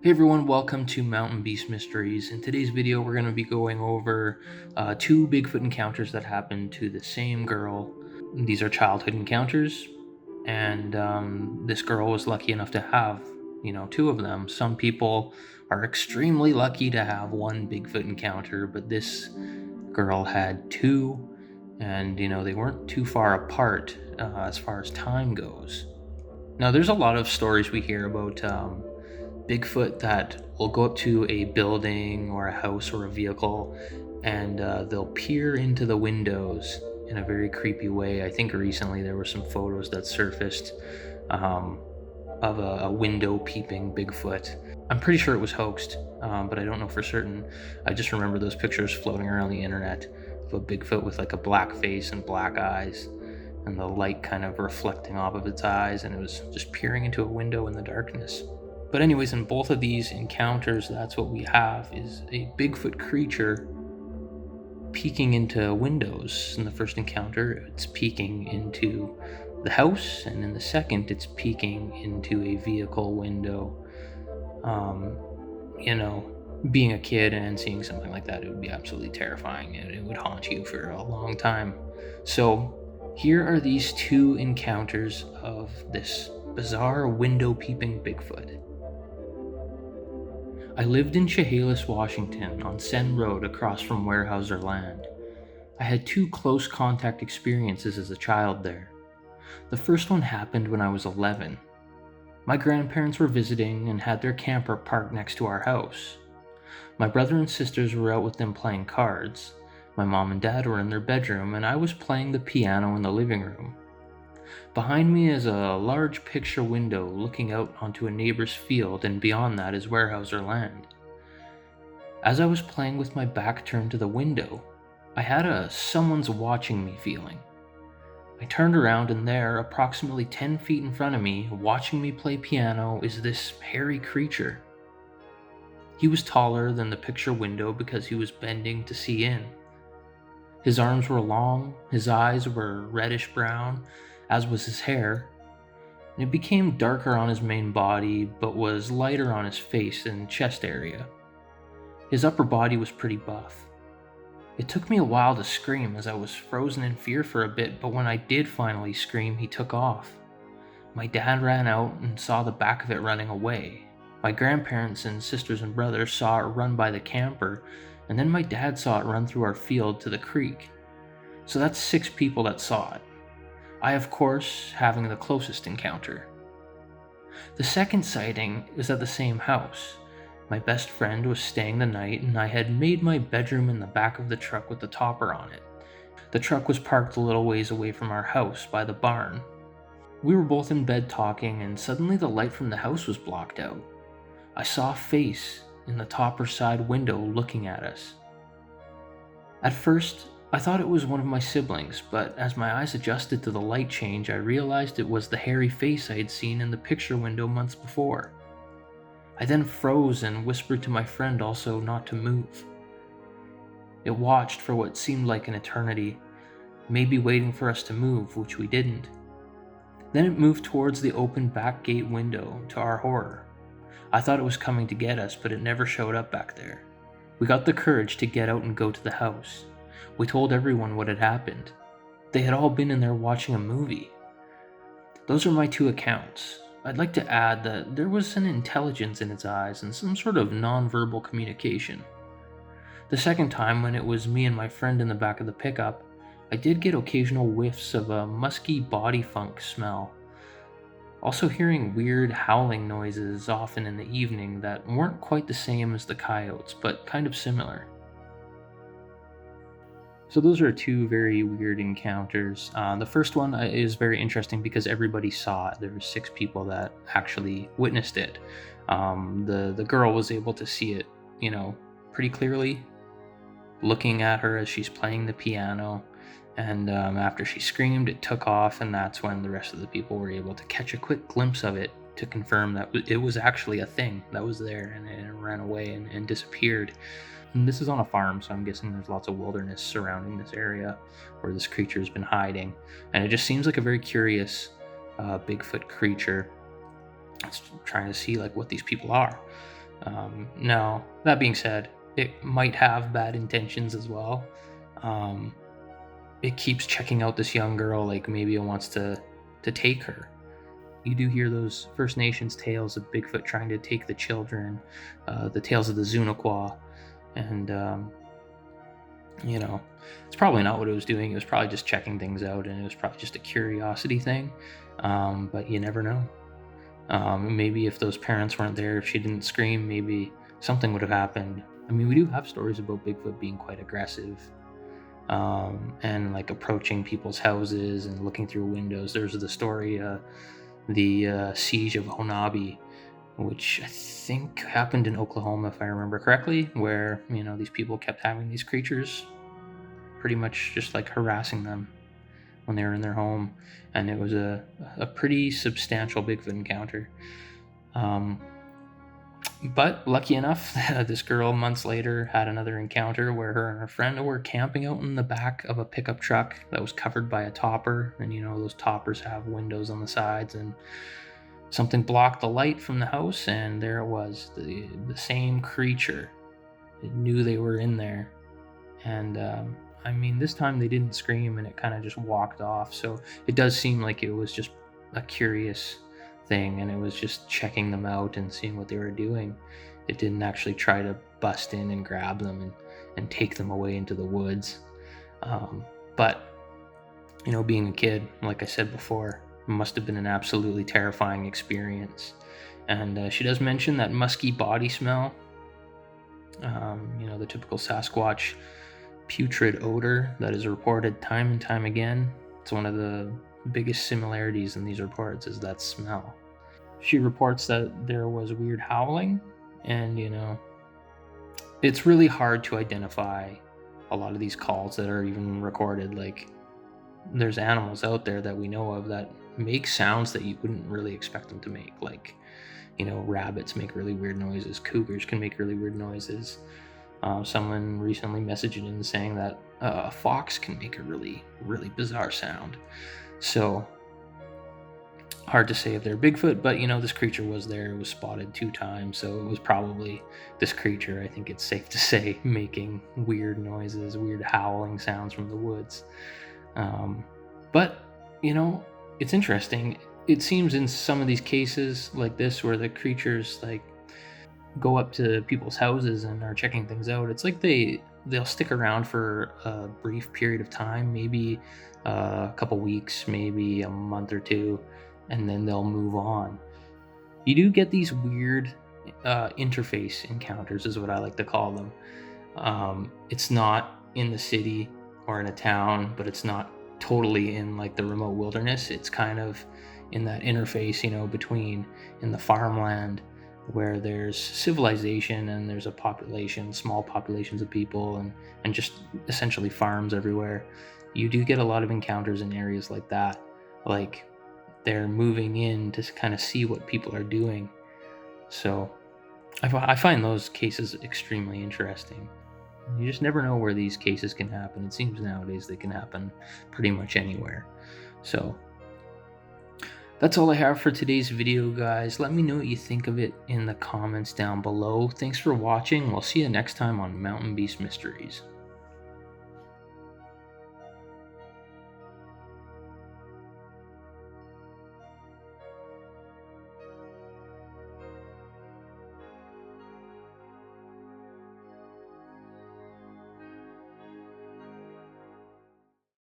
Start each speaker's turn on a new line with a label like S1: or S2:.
S1: Hey everyone, welcome to Mountain Beast Mysteries. In today's video, we're going to be going over two Bigfoot encounters that happened to the same girl. These are childhood encounters, and this girl was lucky enough to have, two of them. Some people are extremely lucky to have one Bigfoot encounter, but this girl had two, and they weren't too far apart as far as time goes. Now, there's a lot of stories we hear about Bigfoot that will go up to a building or a house or a vehicle and they'll peer into the windows in a very creepy way. I think recently there were some photos that surfaced of a window peeping Bigfoot. I'm pretty sure it was hoaxed, but I don't know for certain. I just remember those pictures floating around the internet of a Bigfoot with like a black face and black eyes and the light kind of reflecting off of its eyes, and it was just peering into a window in the darkness. But anyways, in both of these encounters, that's what we have, is a Bigfoot creature peeking into windows. In the first encounter, it's peeking into the house, and in the second, it's peeking into a vehicle window. Being a kid and seeing something like that, it would be absolutely terrifying, and it would haunt you for a long time. So here are these two encounters of this bizarre window peeping Bigfoot. I lived in Chehalis, Washington, on Sen Road across from Weyerhaeuser Land. I had two close contact experiences as a child there. The first one happened when I was 11. My grandparents were visiting and had their camper parked next to our house. My brother and sisters were out with them playing cards. My mom and dad were in their bedroom, and I was playing the piano in the living room. Behind me is a large picture window looking out onto a neighbor's field, and beyond that is Weyerhaeuser Land. As I was playing with my back turned to the window, I had a someone's watching me feeling. I turned around, and there, approximately 10 feet in front of me, watching me play piano, is this hairy creature. He was taller than the picture window because he was bending to see in. His arms were long, his eyes were reddish brown, as was his hair, and it became darker on his main body, but was lighter on his face and chest area. His upper body was pretty buff. It took me a while to scream as I was frozen in fear for a bit, but when I did finally scream, he took off. My dad ran out and saw the back of it running away. My grandparents and sisters and brothers saw it run by the camper, and then my dad saw it run through our field to the creek. So that's 6 people that saw it. I, of course, having the closest encounter. The second sighting is at the same house. My best friend was staying the night, and I had made my bedroom in the back of the truck with the topper on it. The truck was parked a little ways away from our house by the barn. We were both in bed talking, and suddenly the light from the house was blocked out. I saw a face in the topper side window looking at us. At first, I thought it was one of my siblings, but as my eyes adjusted to the light change, I realized it was the hairy face I had seen in the picture window months before. I then froze and whispered to my friend also not to move. It watched for what seemed like an eternity, maybe waiting for us to move, which we didn't. Then it moved towards the open back gate window, to our horror. I thought it was coming to get us, but it never showed up back there. We got the courage to get out and go to the house. We told everyone what had happened. They had all been in there watching a movie. Those are my two accounts. I'd like to add that there was an intelligence in its eyes and some sort of non-verbal communication. The second time, when it was me and my friend in the back of the pickup, I did get occasional whiffs of a musky body funk smell. Also hearing weird howling noises often in the evening that weren't quite the same as the coyotes, but kind of similar. So those are two very weird encounters. The first one is very interesting because everybody saw it. There were 6 people that actually witnessed it. The girl was able to see it, pretty clearly, looking at her as she's playing the piano. And after she screamed, it took off, and that's when the rest of the people were able to catch a quick glimpse of it to confirm that it was actually a thing that was there, and it ran away and disappeared. And this is on a farm, so I'm guessing there's lots of wilderness surrounding this area where this creature has been hiding. And it just seems like a very curious Bigfoot creature. It's trying to see like what these people are. Now, that being said, it might have bad intentions as well. It keeps checking out this young girl, like maybe it wants to take her. You do hear those First Nations tales of Bigfoot trying to take the children, the tales of the Zunaqua, and it's probably not what it was doing. It was probably just checking things out, and it was probably just a curiosity thing. But you never know. Maybe if those parents weren't there, if she didn't scream, maybe something would have happened. I mean, we do have stories about Bigfoot being quite aggressive, and like approaching people's houses and looking through windows. There's the story, the siege of Honabi, which I think happened in Oklahoma, if I remember correctly, where these people kept having these creatures pretty much just like harassing them when they were in their home, and it was a pretty substantial Bigfoot encounter. But lucky enough, this girl months later had another encounter where her and her friend were camping out in the back of a pickup truck that was covered by a topper, and those toppers have windows on the sides, and something blocked the light from the house, and there it was, the same creature. It knew they were in there, and I mean, this time they didn't scream, and it kind of just walked off. So it does seem like it was just a curious thing, and it was just checking them out and seeing what they were doing. It didn't actually try to bust in and grab them and take them away into the woods. But being a kid, like I said before, must have been an absolutely terrifying experience. And she does mention that musky body smell, the typical Sasquatch putrid odor that is reported time and time again. It's one of the biggest similarities in these reports is that smell. She reports that there was weird howling, and it's really hard to identify a lot of these calls that are even recorded. Like, there's animals out there that we know of that make sounds that you wouldn't really expect them to make. Like, rabbits make really weird noises. Cougars can make really weird noises. Someone recently messaged in saying that a fox can make a really, really bizarre sound. So, hard to say if they're Bigfoot, but this creature was there. It was spotted 2 times, so it was probably this creature, I think it's safe to say, making weird noises, weird howling sounds from the woods. But, it's interesting. It seems in some of these cases like this, where the creatures like go up to people's houses and are checking things out, it's like they'll stick around for a brief period of time, maybe a couple weeks, maybe a month or 2, and then they'll move on. You do get these weird interface encounters, is what I like to call them. It's not in the city or in a town, but it's not totally in like the remote wilderness. It's kind of in that interface, between in the farmland, where there's civilization and there's a population, small populations of people, and just essentially farms everywhere. You do get a lot of encounters in areas like that. Like, they're moving in to kind of see what people are doing. So I find those cases extremely interesting. You just never know where these cases can happen. It seems nowadays they can happen pretty much anywhere. So that's all I have for today's video, guys. Let me know what you think of it in the comments down below. Thanks for watching. We'll see you next time on Mountain Beast Mysteries.